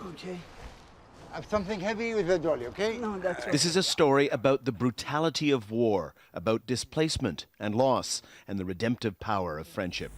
Okay. Have something heavy with the dolly, okay? No, that's right. This is a story about the brutality of war, about displacement and loss, and the redemptive power of friendship.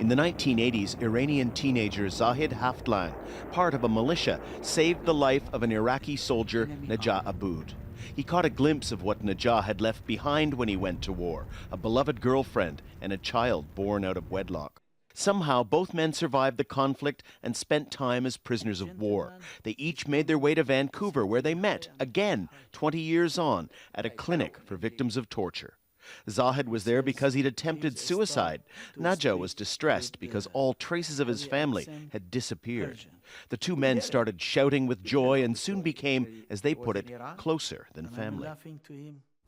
In the 1980s, Iranian teenager Zahid Haftlang, part of a militia, saved the life of an Iraqi soldier, Najah Abood. He caught a glimpse of what Najah had left behind when he went to war, a beloved girlfriend and a child born out of wedlock. Somehow, both men survived the conflict and spent time as prisoners of war. They each made their way to Vancouver, where they met, again, 20 years on, at a clinic for victims of torture. Zahid was there because he'd attempted suicide. Najah was distressed because all traces of his family had disappeared. The two men started shouting with joy and soon became, as they put it, closer than family.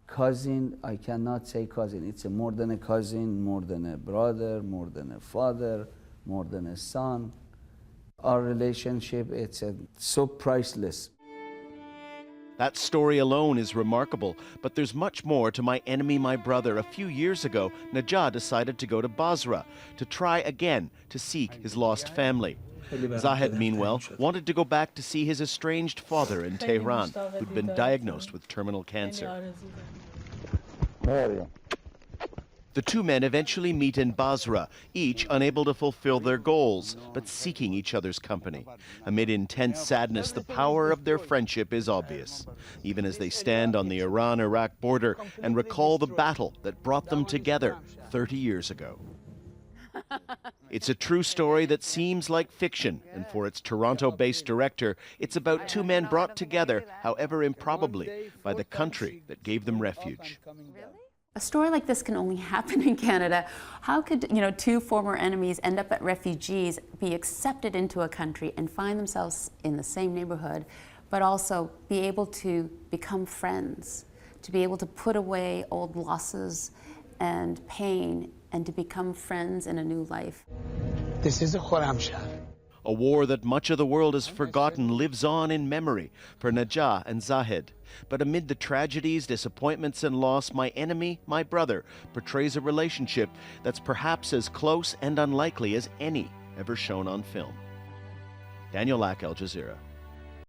Cousin, I cannot say cousin. It's more than a cousin, more than a brother, more than a father, more than a son. Our relationship, it's so priceless. That story alone is remarkable, but there's much more to My Enemy, My Brother. A few years ago, Najah decided to go to Basra to try again to seek his lost family. Zahid, meanwhile, wanted to go back to see his estranged father in Tehran, who'd been diagnosed with terminal cancer. The two men eventually meet in Basra, each unable to fulfill their goals, but seeking each other's company. Amid intense sadness, the power of their friendship is obvious, even as they stand on the Iran-Iraq border and recall the battle that brought them together 30 years ago. It's a true story that seems like fiction, and for its Toronto-based director, it's about two men brought together, however improbably, by the country that gave them refuge. A story like this can only happen in Canada. How could, two former enemies end up at refugees, be accepted into a country and find themselves in the same neighborhood, but also be able to become friends, to be able to put away old losses and pain and to become friends in a new life? This is a Khorramshahr. A war that much of the world has forgotten lives on in memory for Najah and Zahid. But amid the tragedies, disappointments, and loss, My Enemy, My Brother portrays a relationship that's perhaps as close and unlikely as any ever shown on film. Daniel Lack, Al Jazeera.